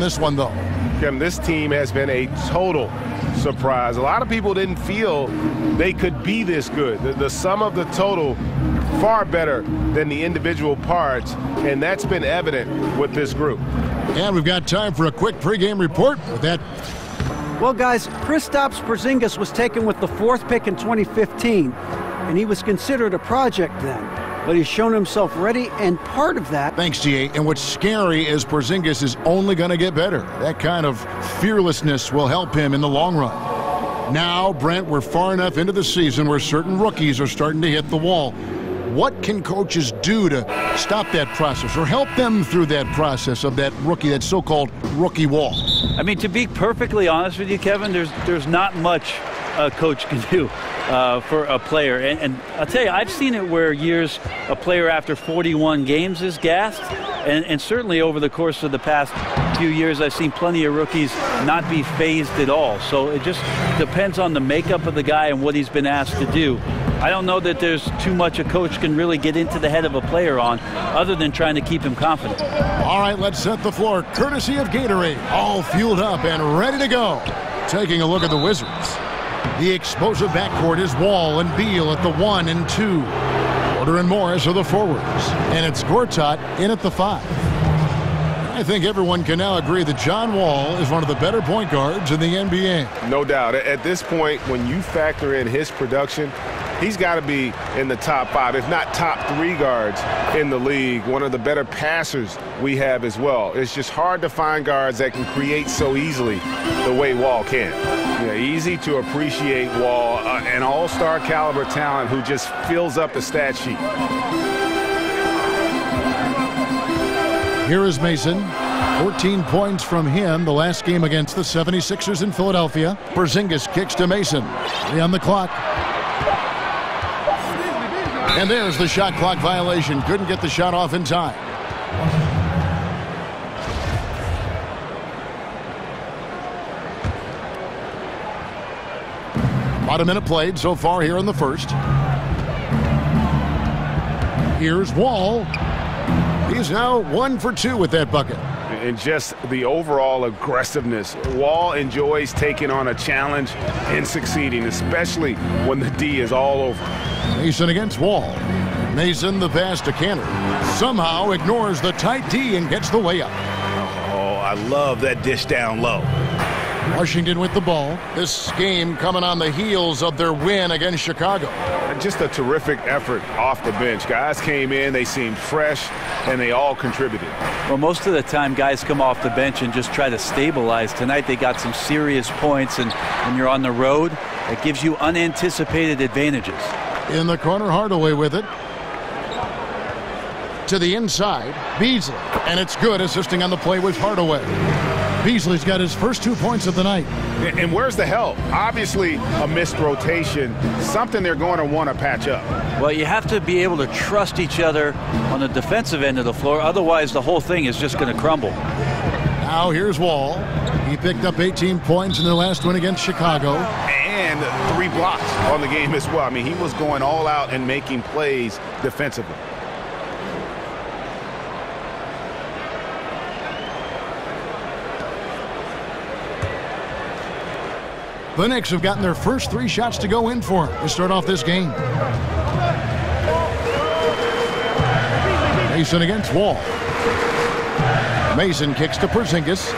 this one, though. Kim, this team has been a total surprise. A lot of people didn't feel they could be this good. The sum of the total far better than the individual parts, and that's been evident with this group. And we've got time for a quick pregame report with that. Well, guys, Kristaps Porzingis was taken with the 4th pick in 2015, and he was considered a project then. But he's shown himself ready, and part of that... Thanks, G.A. And what's scary is Porzingis is only going to get better. That kind of fearlessness will help him in the long run. Now, Brent, we're far enough into the season where certain rookies are starting to hit the wall. What can coaches do to stop that process or help them through that process of that rookie, that so-called rookie wall? I mean, to be perfectly honest with you, Kevin, there's not much a coach can do for a player. And I'll tell you, I've seen it where a player after 41 games is gassed. And certainly over the course of the past few years, I've seen plenty of rookies not be phased at all. So it just depends on the makeup of the guy and what he's been asked to do. I don't know that there's too much a coach can really get into the head of a player on, other than trying to keep him confident. All right, let's set the floor. Courtesy of Gatorade, all fueled up and ready to go. Taking a look at the Wizards. The explosive backcourt is Wall and Beal at the 1 and 2. Porter and Morris are the forwards. And it's Gortat in at the 5. I think everyone can now agree that John Wall is one of the better point guards in the NBA. No doubt. At this point, when you factor in his production, he's got to be in the top 5, if not top 3 guards in the league. One of the better passers we have as well. It's just hard to find guards that can create so easily the way Wall can. Yeah, easy to appreciate Wall, an all-star caliber talent who just fills up the stat sheet. Here is Mason. 14 points from him the last game against the 76ers in Philadelphia. Porzingis kicks to Mason. 3 on the clock. And there's the shot clock violation. Couldn't get the shot off in time. About a minute played so far here in the first. Here's Wall. He's now 1 for 2 with that bucket. And just the overall aggressiveness. Wall enjoys taking on a challenge and succeeding, especially when the D is all over. Mason against Wall. Mason the pass to Cantor. Somehow ignores the tight D and gets the layup. Oh, I love that dish down low. Washington with the ball. This game coming on the heels of their win against Chicago. Just a terrific effort off the bench. Guys came in, they seemed fresh, and they all contributed. Well, most of the time guys come off the bench and just try to stabilize. Tonight they got some serious points, and when you're on the road, it gives you unanticipated advantages. In the corner, Hardaway with it. To the inside, Beasley. And it's good, assisting on the play with Hardaway. Beasley's got his first 2 points of the night. And where's the help? Obviously a missed rotation, something they're going to want to patch up. Well, you have to be able to trust each other on the defensive end of the floor. Otherwise, the whole thing is just going to crumble. Now here's Wall. He picked up 18 points in their last win against Chicago. And 3 blocks on the game as well. I mean, he was going all out and making plays defensively. The Knicks have gotten their first 3 shots to go in for him to start off this game. Mason against Wall. Mason kicks to Porzingis.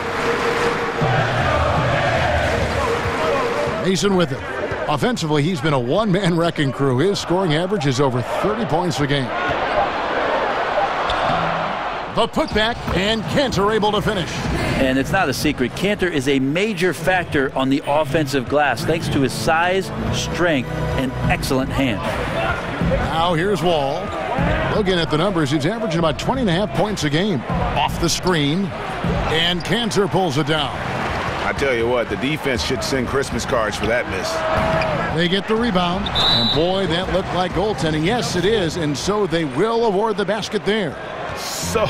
Mason with it. Offensively, he's been a one-man wrecking crew. His scoring average is over 30 points a game. The putback, and Cantor able to finish. And it's not a secret. Cantor is a major factor on the offensive glass thanks to his size, strength, and excellent hand. Now here's Wall. Looking at the numbers, he's averaging about 20.5 points a game. Off the screen, and Cantor pulls it down. I tell you what, the defense should send Christmas cards for that miss. They get the rebound, and boy, that looked like goaltending. Yes, it is, and so they will award the basket there. So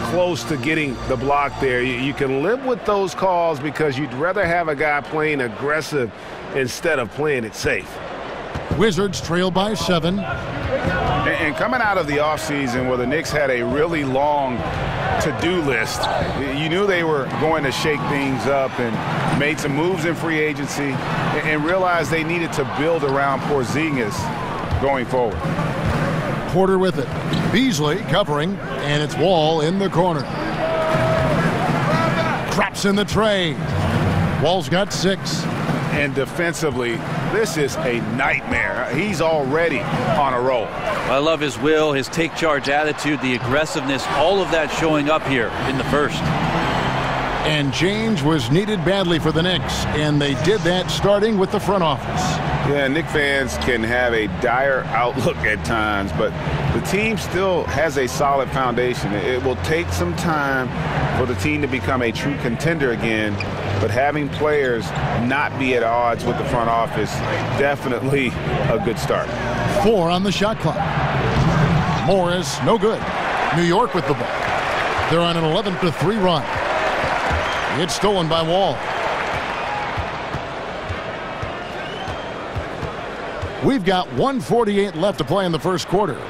close to getting the block there. You can live with those calls because you'd rather have a guy playing aggressive instead of playing it safe. Wizards trail by 7. And coming out of the offseason where the Knicks had a really long to-do list, you knew they were going to shake things up and made some moves in free agency and realized they needed to build around Porzingis going forward. Porter with it. Beasley covering, and it's Wall in the corner. Drops in the tray. Wall's got 6. And defensively, this is a nightmare. He's already on a roll. I love his will, his take charge attitude, the aggressiveness, all of that showing up here in the first. And change was needed badly for the Knicks, and they did that starting with the front office. Yeah, Knicks fans can have a dire outlook at times, but the team still has a solid foundation. It will take some time for the team to become a true contender again, but having players not be at odds with the front office, definitely a good start. 4 on the shot clock. Morris, no good. New York with the ball. They're on an 11-3 run. It's stolen by Wall. We've got 1:48 left to play in the first quarter.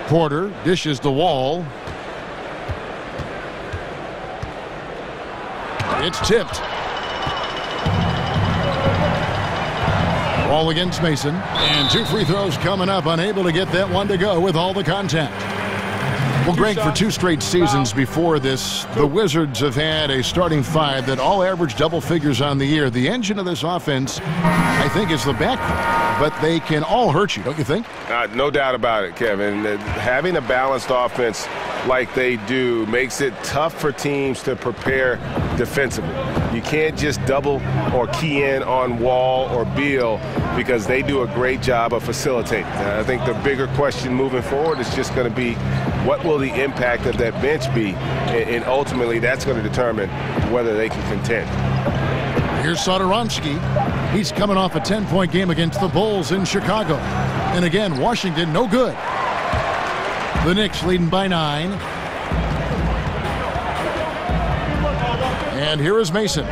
Porter dishes the Wall. It's tipped. Wall against Mason. And 2 free throws coming up. Unable to get that one to go with all the contact. Well, Greg, for 2 straight seasons before this, the Wizards have had a starting 5 that all average double figures on the year. The engine of this offense, I think, is the backcourt, but they can all hurt you, don't you think? No doubt about it, Kevin. Having a balanced offense like they do makes it tough for teams to prepare defensively. You can't just double or key in on Wall or Beal because they do a great job of facilitating. I think the bigger question moving forward is just going to be what will the impact of that bench be, and ultimately that's going to determine whether they can contend. Here's Satoransky. He's coming off a 10-point game against the Bulls in Chicago. And again, Washington no good. The Knicks leading by 9. And here is Mason.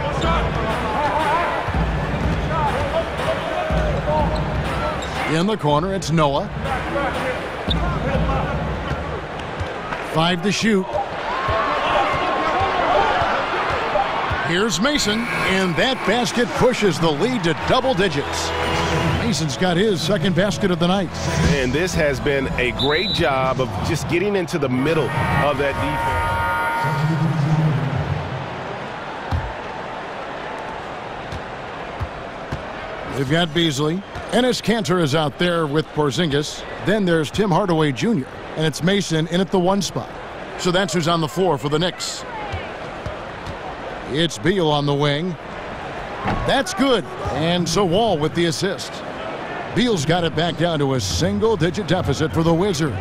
In the corner, it's Noah. 5 to shoot. Here's Mason, and that basket pushes the lead to double digits. Mason's got his second basket of the night. And this has been a great job of just getting into the middle of that defense. They've got Beasley. Enes Kanter is out there with Porzingis. Then there's Tim Hardaway Jr., and it's Mason in at the 1 spot. So that's who's on the floor for the Knicks. It's Beal on the wing. That's good. And so Wall with the assist. Beal's got it back down to a single-digit deficit for the Wizards.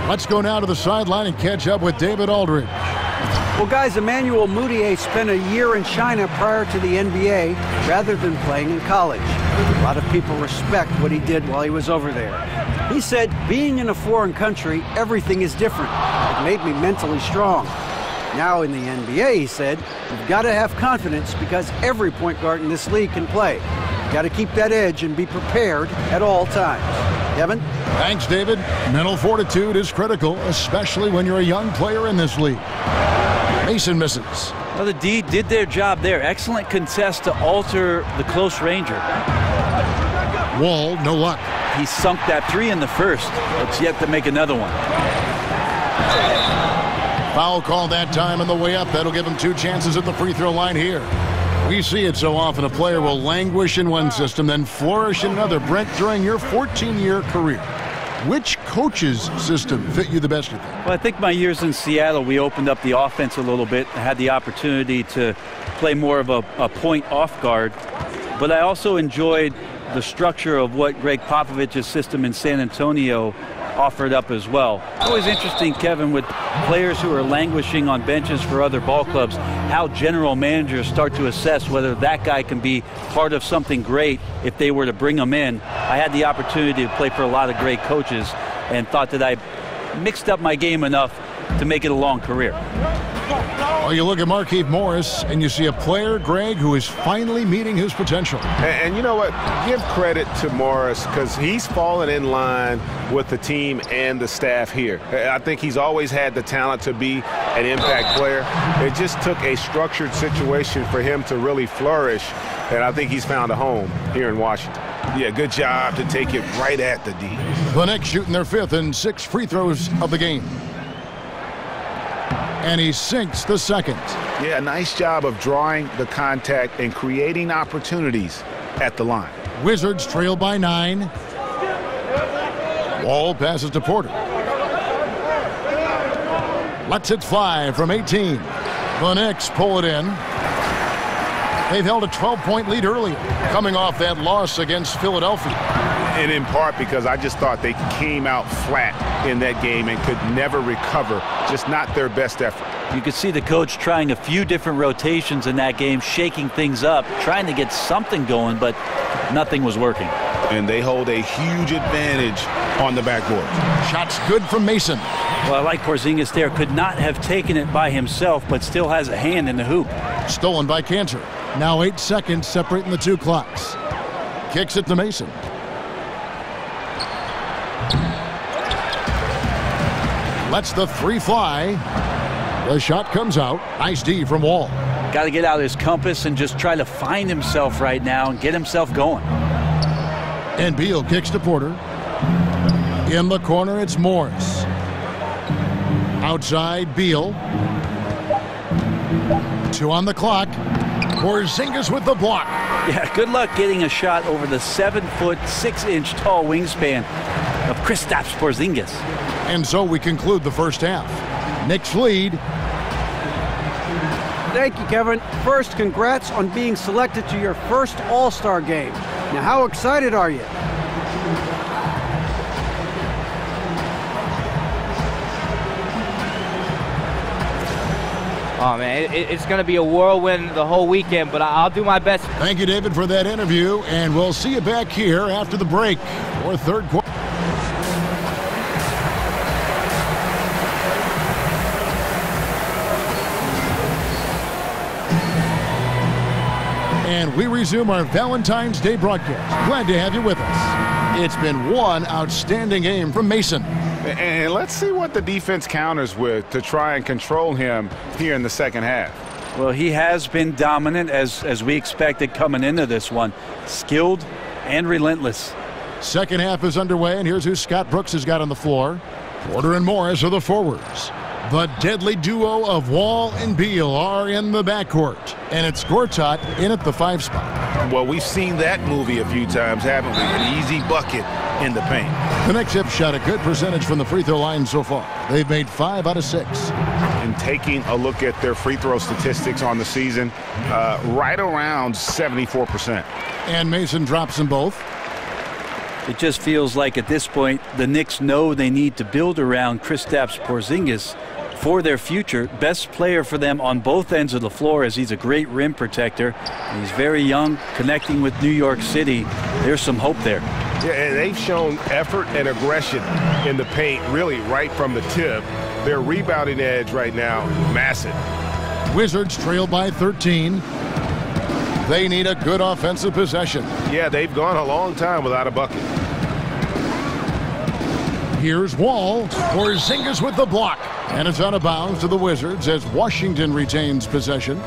Let's go now to the sideline and catch up with David Aldridge. Well, guys, Emmanuel Mudiay spent a year in China prior to the NBA rather than playing in college. A lot of people respect what he did while he was over there. He said, being in a foreign country, everything is different. It made me mentally strong. Now in the NBA, he said, you've got to have confidence because every point guard in this league can play. You've got to keep that edge and be prepared at all times. Kevin? Thanks, David. Mental fortitude is critical, especially when you're a young player in this league. Mason misses. Well, the D did their job there. Excellent contest to alter the close ranger. Wall, no luck. He sunk that 3 in the first. It's yet to make another one. Foul call that time on the way up. That'll give him 2 chances at the free throw line here. We see it so often. A player will languish in one system, then flourish in another. Brent, during your 14-year career, which coach's system fit you the best, you think? Well, I think my years in Seattle, we opened up the offense a little bit. I had the opportunity to play more of a point off guard. But I also enjoyed the structure of what Greg Popovich's system in San Antonio offered up as well. Always interesting, Kevin, with players who are languishing on benches for other ball clubs, how general managers start to assess whether that guy can be part of something great if they were to bring him in. I had the opportunity to play for a lot of great coaches and thought that I mixed up my game enough to make it a long career. Well, you look at Markieff Morris, and you see a player, Greg, who is finally meeting his potential. And you know what? Give credit to Morris because he's fallen in line with the team and the staff here. I think he's always had the talent to be an impact player. It just took a structured situation for him to really flourish, and I think he's found a home here in Washington. Yeah, good job to take it right at the D. The Knicks shooting their 5th and 6 free throws of the game. And he sinks the 2nd. Yeah, nice job of drawing the contact and creating opportunities at the line. Wizards trail by 9. Wall passes to Porter. Lets it fly from 18. The Knicks pull it in. They've held a 12-point lead earlier, coming off that loss against Philadelphia. And in part because I just thought they came out flat in that game and could never recover, just not their best effort. You could see the coach trying a few different rotations in that game, shaking things up, trying to get something going, but nothing was working. And they hold a huge advantage on the backboard. Shots good from Mason. Well, I like Porzingis there. Could not have taken it by himself, but still has a hand in the hoop. Stolen by Cantor. Now 8 seconds separating the 2 clocks. Kicks it to Mason. Lets the 3 fly. The shot comes out. Nice D from Wall. Got to get out his compass and just try to find himself right now and get himself going. And Beal kicks to Porter. In the corner, it's Morris. Outside, Beal. 2 on the clock. Porzingis with the block. Yeah, good luck getting a shot over the 7-foot, 6-inch tall wingspan of Kristaps Porzingis. And so we conclude the first half. Knicks lead. Thank you, Kevin. First, congrats on being selected to your first All-Star game. Now, how excited are you? Oh, man, it's going to be a whirlwind the whole weekend, but I'll do my best. Thank you, David, for that interview, and we'll see you back here after the break for third quarter. And we resume our Valentine's Day broadcast. Glad to have you with us. It's been one outstanding game from Mason. And let's see what the defense counters with to try and control him here in the second half. Well, he has been dominant as we expected coming into this one. Skilled and relentless. Second half is underway, and here's who Scott Brooks has got on the floor. Porter and Morris are the forwards. The deadly duo of Wall and Beal are in the backcourt. And it's Gortat in at the 5 spot. Well, we've seen that movie a few times, haven't we? An easy bucket in the paint. The Knicks have shot a good percentage from the free throw line so far. They've made 5 out of 6. And taking a look at their free throw statistics on the season, right around 74%. And Mason drops them both. It just feels like at this point the Knicks know they need to build around Kristaps Porzingis for their future. Best player for them on both ends of the floor, as he's a great rim protector. He's very young, connecting with New York City. There's some hope there. Yeah, and they've shown effort and aggression in the paint really right from the tip. Their rebounding edge right now, massive. Wizards trail by 13. They need a good offensive possession. Yeah, they've gone a long time without a bucket. Here's Wall. Porzingis with the block. And it's out of bounds to the Wizards as Washington retains possession.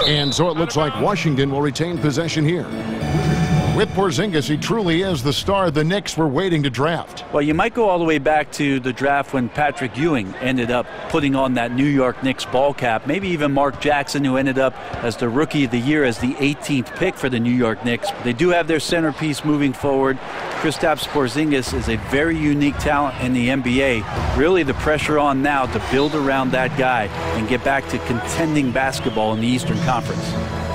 And so it looks like Washington will retain possession here. With Porzingis, he truly is the star the Knicks were waiting to draft. Well, you might go all the way back to the draft when Patrick Ewing ended up putting on that New York Knicks ball cap. Maybe even Mark Jackson, who ended up as the Rookie of the Year as the 18th pick for the New York Knicks. They do have their centerpiece moving forward. Kristaps Porzingis is a very unique talent in the NBA. Really the pressure on now to build around that guy and get back to contending basketball in the Eastern Conference.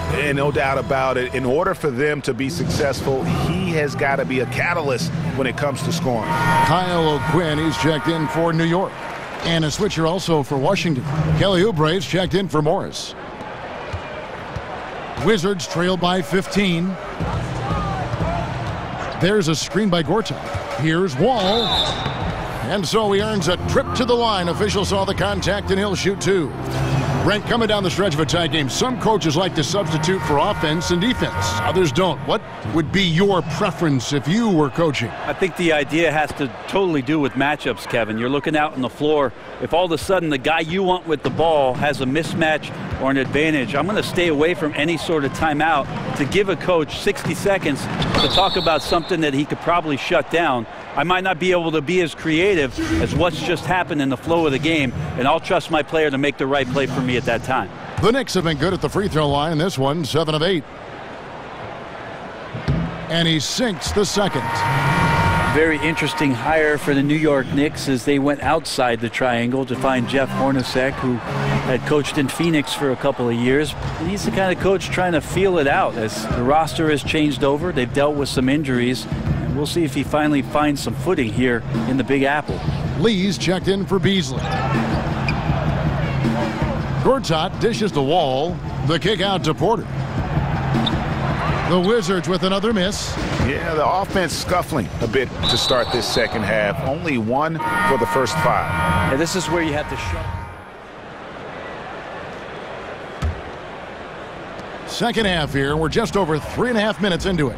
And no doubt about it, in order for them to be successful, he has got to be a catalyst when it comes to scoring. Kyle O'Quinn, he's checked in for New York. And a switcher also for Washington. Kelly Oubre's checked in for Morris. Wizards trail by 15. There's a screen by Gortat. Here's Wall. And so he earns a trip to the line. Officials saw the contact, and he'll shoot two. Brent, coming down the stretch of a tie game, some coaches like to substitute for offense and defense. Others don't. What would be your preference if you were coaching? I think the idea has to totally do with matchups, Kevin. You're looking out on the floor. If all of a sudden the guy you want with the ball has a mismatch or an advantage, I'm going to stay away from any sort of timeout to give a coach 60 seconds to talk about something that he could probably shut down. I might not be able to be as creative as what's just happened in the flow of the game, and I'll trust my player to make the right play for me at that time. The Knicks have been good at the free throw line in this one, 7 of 8. And he sinks the second. Very interesting hire for the New York Knicks as they went outside the triangle to find Jeff Hornacek, who had coached in Phoenix for a couple of years. And he's the kind of coach trying to feel it out as the roster has changed over. They've dealt with some injuries. We'll see if he finally finds some footing here in the Big Apple. Lee's checked in for Beasley. Gortat dishes the Wall. The kick out to Porter. The Wizards with another miss. Yeah, the offense scuffling a bit to start this second half. Only one for the first 5. Yeah, this is where you have to show. Second half here. We're just over 3.5 minutes into it.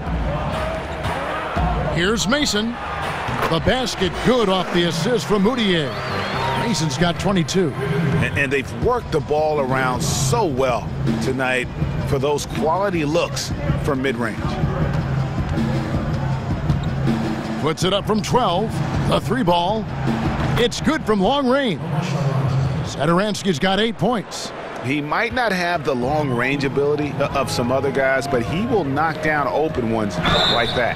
Here's Mason. The basket good off the assist from Moutier. Mason's got 22. And they've worked the ball around so well tonight for those quality looks from mid-range. Puts it up from 12. The 3 ball. It's good from long range. Satoransky's got 8 points. He might not have the long range ability of some other guys, but he will knock down open ones like that.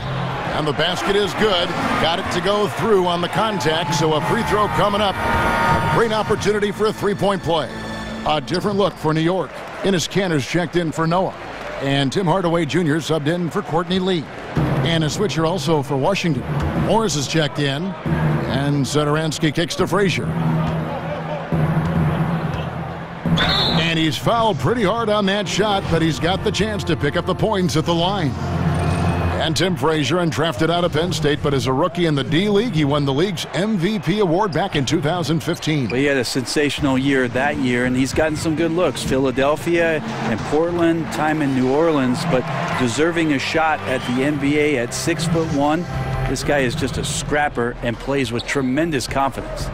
And the basket is good. Got it to go through on the contact, so a free throw coming up. A great opportunity for a three-point play. A different look for New York. Enes Kanter's checked in for Noah. And Tim Hardaway Jr. subbed in for Courtney Lee. And a switcher also for Washington. Morris is checked in. And Satoransky kicks to Frazier. And he's fouled pretty hard on that shot, but he's got the chance to pick up the points at the line. And Tim Frazier, undrafted out of Penn State, but as a rookie in the D-League, he won the league's MVP award back in 2015. Well, he had a sensational year that year, and he's gotten some good looks. Philadelphia and Portland, time in New Orleans, but deserving a shot at the NBA at 6'1". This guy is just a scrapper and plays with tremendous confidence.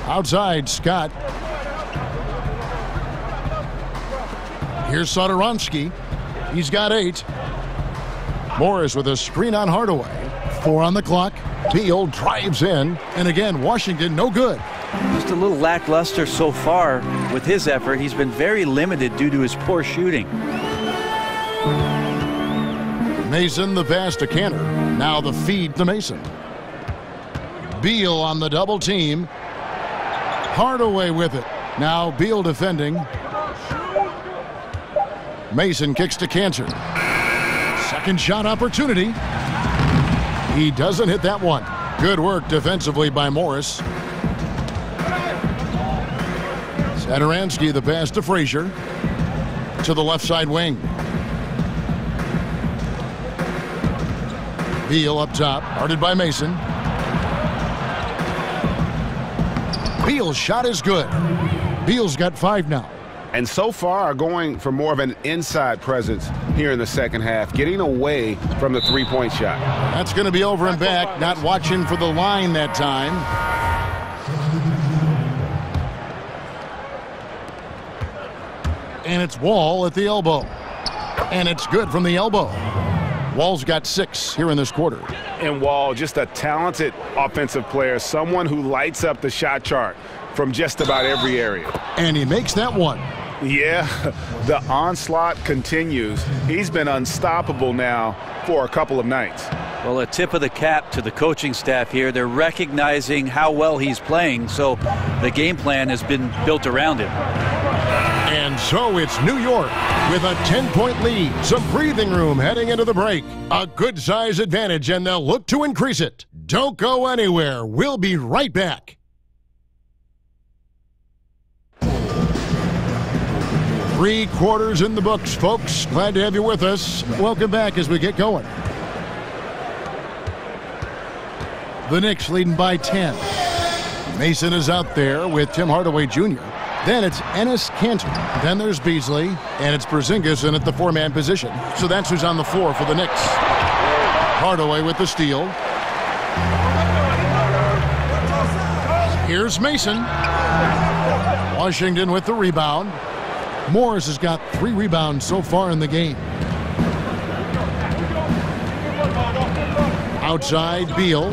Outside, Scott. Here's Satoransky. He's got 8. Morris with a screen on Hardaway. 4 on the clock. Beal drives in. And again, Washington no good. Just a little lackluster so far with his effort. He's been very limited due to his poor shooting. Mason the pass to Kanter. Now the feed to Mason. Beal on the double team. Hardaway with it. Now Beal defending. Mason kicks to Kanter. Second shot opportunity. He doesn't hit that one. Good work defensively by Morris. Satoransky the pass to Frazier. To the left side wing. Beal up top, guarded by Mason. Beal's shot is good. Beal's got 5 now. And so far are going for more of an inside presence here in the second half, getting away from the three-point shot. That's going to be over and back, not watching for the line that time. And it's Wall at the elbow. And it's good from the elbow. Wall's got 6 here in this quarter. And Wall, just a talented offensive player, someone who lights up the shot chart from just about every area. And he makes that one. Yeah, the onslaught continues. He's been unstoppable now for a couple of nights. Well, a tip of the cap to the coaching staff here. They're recognizing how well he's playing, so the game plan has been built around him. And so it's New York with a 10-point lead. Some breathing room heading into the break. A good size advantage, and they'll look to increase it. Don't go anywhere. We'll be right back. 3 quarters in the books, folks. Glad to have you with us. Welcome back as we get going. The Knicks leading by 10. Mason is out there with Tim Hardaway Jr. Then it's Enes Kanter. Then there's Beasley, and it's Porzingis in at the 4-man position. So that's who's on the floor for the Knicks. Hardaway with the steal. Here's Mason. Washington with the rebound. Morris has got 3 rebounds so far in the game. Outside, Beal.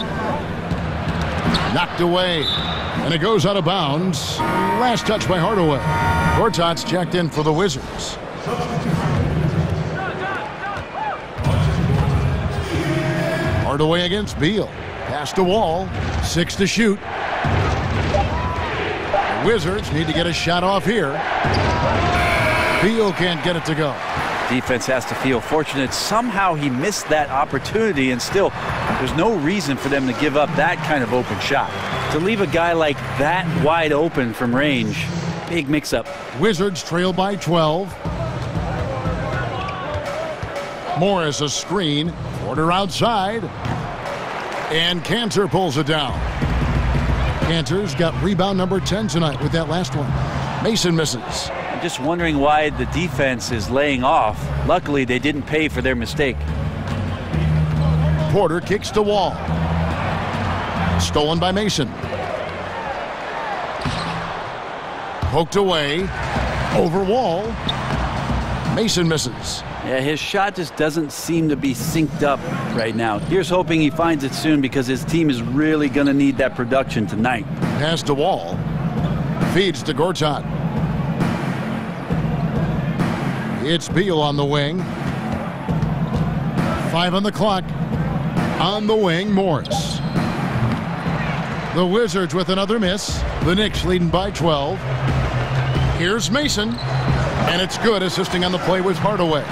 Knocked away. And it goes out of bounds. Last touch by Hardaway. Gortat's checked in for the Wizards. Hardaway against Beal. Pass to Wall. 6 to shoot. The Wizards need to get a shot off here. Beal can't get it to go. Defense has to feel fortunate. Somehow he missed that opportunity, and still there's no reason for them to give up that kind of open shot. To leave a guy like that wide open from range, big mix-up. Wizards trail by 12. Morris a screen. Porter outside. And Kanter pulls it down. Kanter's got rebound number 10 tonight with that last one. Mason misses. I'm just wondering why the defense is laying off. Luckily, they didn't pay for their mistake. Porter kicks to Wall. Stolen by Mason. Poked away. Over Wall. Mason misses. Yeah, his shot just doesn't seem to be synced up right now. Here's hoping he finds it soon, because his team is really going to need that production tonight. Pass to Wall. Feeds to Gortat. It's Beal on the wing. 5 on the clock. On the wing, Morris. The Wizards with another miss. The Knicks leading by 12. Here's Mason. And it's good. Assisting on the play with Hardaway.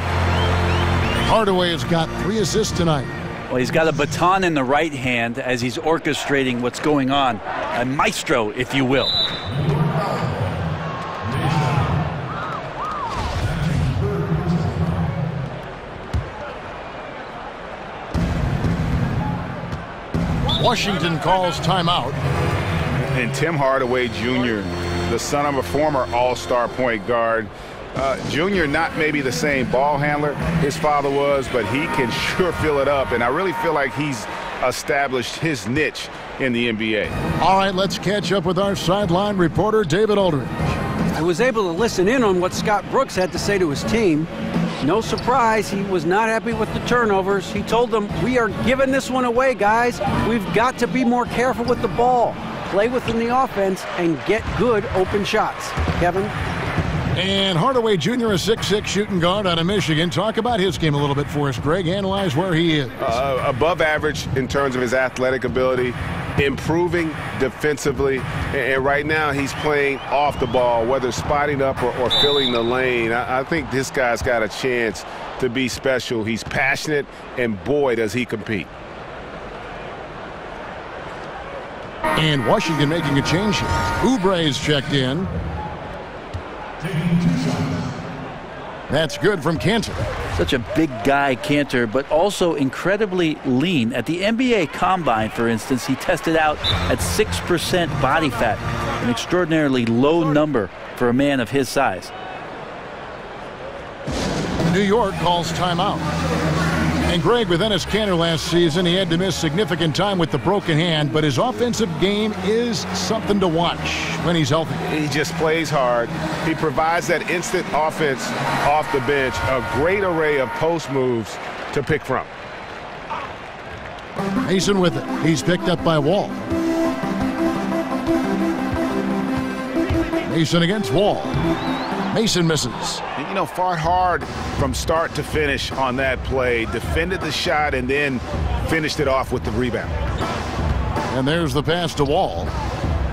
Hardaway has got 3 assists tonight. Well, he's got a baton in the right hand as he's orchestrating what's going on. A maestro, if you will. Washington calls timeout. And Tim Hardaway Jr., the son of a former all-star point guard. Junior, not maybe the same ball handler his father was, but he can sure fill it up. And I really feel like he's established his niche in the NBA. All right, let's catch up with our sideline reporter, David Aldridge. I was able to listen in on what Scott Brooks had to say to his team. No surprise, he was not happy with the turnovers. He told them, we are giving this one away, guys. We've got to be more careful with the ball, play within the offense, and get good open shots. Kevin? And Hardaway Jr., a 6'6" shooting guard out of Michigan. Talk about his game a little bit for us, Greg. Analyze where he is. Above average in terms of his athletic ability, improving defensively, and right now he's playing off the ball, whether spotting up or filling the lane. I think this guy's got a chance to be special. He's passionate, and boy, does he compete. And Washington making a change here. Oubre's checked in. That's good from Kanter. Such a big guy, Kanter, but also incredibly lean. At the NBA Combine, for instance, he tested out at 6% body fat, an extraordinarily low number for a man of his size. New York calls timeout. And Greg, with Enes Kanter last season, he had to miss significant time with the broken hand, but his offensive game is something to watch when he's healthy. He just plays hard. He provides that instant offense off the bench, a great array of post moves to pick from. Mason with it. He's picked up by Wall. Mason against Wall. Mason misses. You know, fought hard from start to finish on that play, defended the shot, and then finished it off with the rebound. And there's the pass to Wall.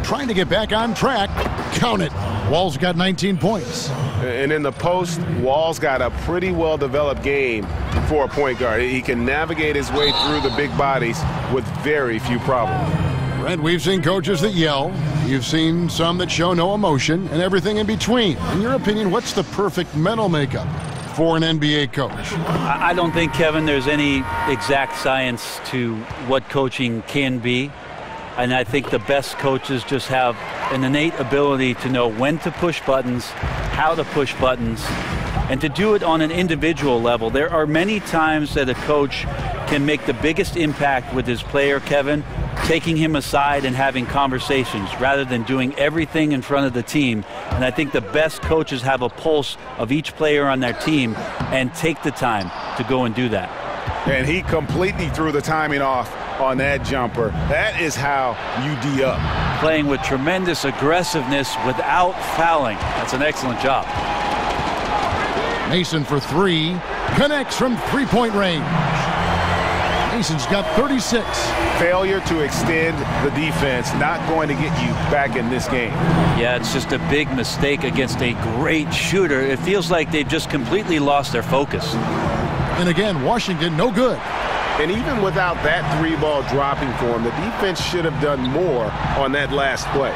Trying to get back on track. Count it. Wall's got 19 points. And in the post, Wall's got a pretty well-developed game for a point guard. He can navigate his way through the big bodies with very few problems. Brent, we've seen coaches that yell. You've seen some that show no emotion and everything in between. In your opinion, what's the perfect mental makeup for an NBA coach? I don't think, Kevin, there's any exact science to what coaching can be. And I think the best coaches just have an innate ability to know when to push buttons, how to push buttons, and to do it on an individual level. There are many times that a coach can make the biggest impact with his player, Kevin, taking him aside and having conversations rather than doing everything in front of the team. And I think the best coaches have a pulse of each player on their team and take the time to go and do that. And he completely threw the timing off on that jumper. That is how you D up. Playing with tremendous aggressiveness without fouling. That's an excellent job. Mason for three. Connects from three-point range. Mason's got 36. Failure to extend the defense, not going to get you back in this game. Yeah, it's just a big mistake against a great shooter. It feels like they've just completely lost their focus. And again, Washington, no good. And even without that three ball dropping for him, the defense should have done more on that last play.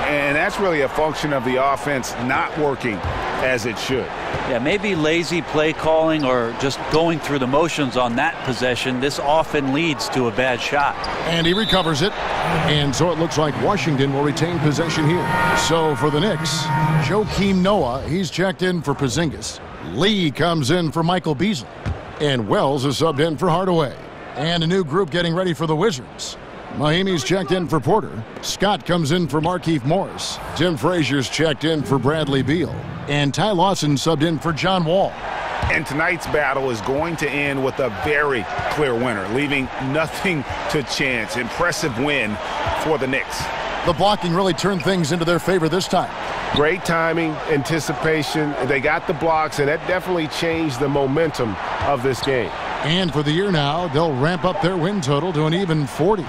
And that's really a function of the offense not working as it should. Yeah, maybe lazy play calling or just going through the motions on that possession. This often leads to a bad shot. And he recovers it. And so it looks like Washington will retain possession here. So for the Knicks, Joakim Noah, he's checked in for Porzingis. Lee comes in for Michael Beasley. And Wells is subbed in for Hardaway. And a new group getting ready for the Wizards. Mahimi's checked in for Porter. Scott comes in for Markieff Morris. Tim Frazier's checked in for Bradley Beal. And Ty Lawson subbed in for John Wall. And tonight's battle is going to end with a very clear winner, leaving nothing to chance. Impressive win for the Knicks. The blocking really turned things into their favor this time. Great timing, anticipation. They got the blocks, and that definitely changed the momentum of this game. And for the year now, they'll ramp up their win total to an even 40.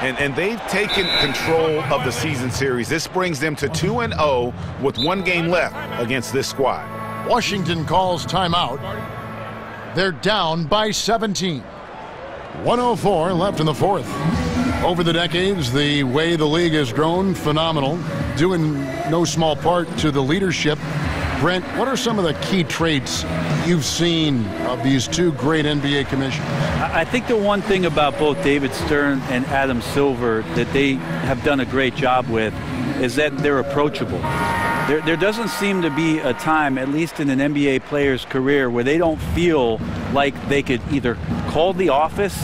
And they've taken control of the season series. This brings them to 2-0 with one game left against this squad. Washington calls timeout. They're down by 17. 1:04 left in the fourth. Over the decades, the way the league has grown, phenomenal, due in no small part to the leadership. Brent, what are some of the key traits you've seen of these two great NBA commissioners? I think the one thing about both David Stern and Adam Silver that they have done a great job with is that they're approachable. There doesn't seem to be a time, at least in an NBA player's career, where they don't feel like they could either call the office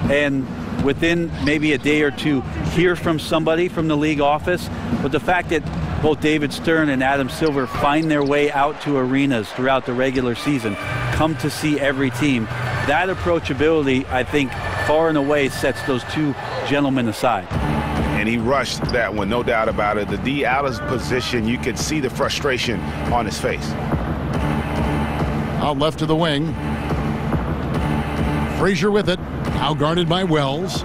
and within maybe a day or two hear from somebody from the league office. But the fact that both David Stern and Adam Silver find their way out to arenas throughout the regular season, come to see every team, that approachability, I think, far and away sets those two gentlemen aside. And he rushed that one, no doubt about it. The D out of position, you could see the frustration on his face. Out left to the wing. Frazier with it. Now guarded by Wells.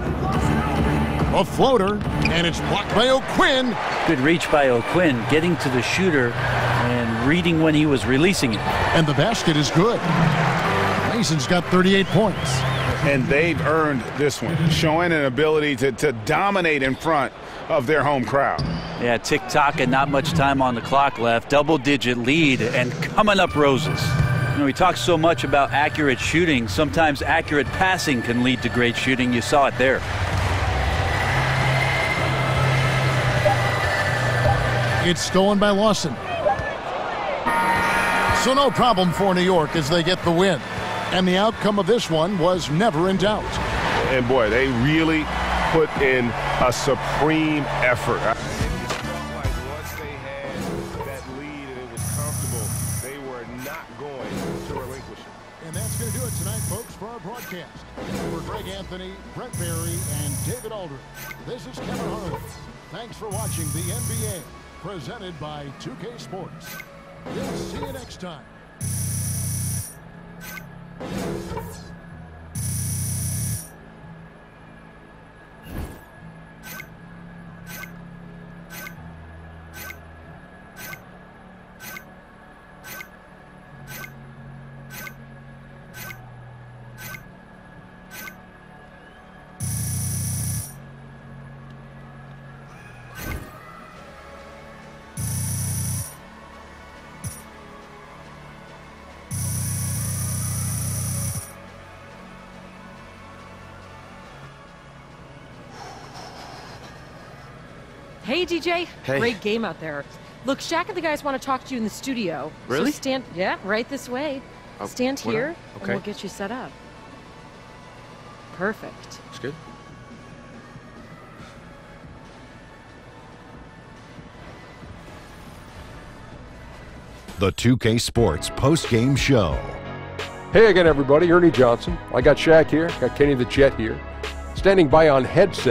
A floater, and it's blocked by O'Quinn. Good reach by O'Quinn, getting to the shooter and reading when he was releasing it. And the basket is good. Mason's got 38 points. And they've earned this one, showing an ability to dominate in front of their home crowd. Yeah, tick-tock and not much time on the clock left. Double-digit lead and coming up roses. You know, we talk so much about accurate shooting. Sometimes accurate passing can lead to great shooting. You saw it there. It's stolen by Lawson. So no problem for New York as they get the win. And the outcome of this one was never in doubt. And boy, they really put in a supreme effort. Once they had that lead and it was comfortable, they were not going to relinquish it. And that's going to do it tonight, folks, for our broadcast. For Greg Anthony, Brett Barry, and David Aldridge, this is Kevin Harlan. Thanks for watching the NBA, presented by 2K Sports. We'll see you next time. Hey, DJ. Hey. Great game out there. Look, Shaq and the guys want to talk to you in the studio. Really? So right this way. Stand here, and okay. we'll get you set up. Perfect. That's good. The 2K Sports post-game show. Hey again, everybody. Ernie Johnson. I got Shaq here. Got Kenny the Jet here. Standing by on headset.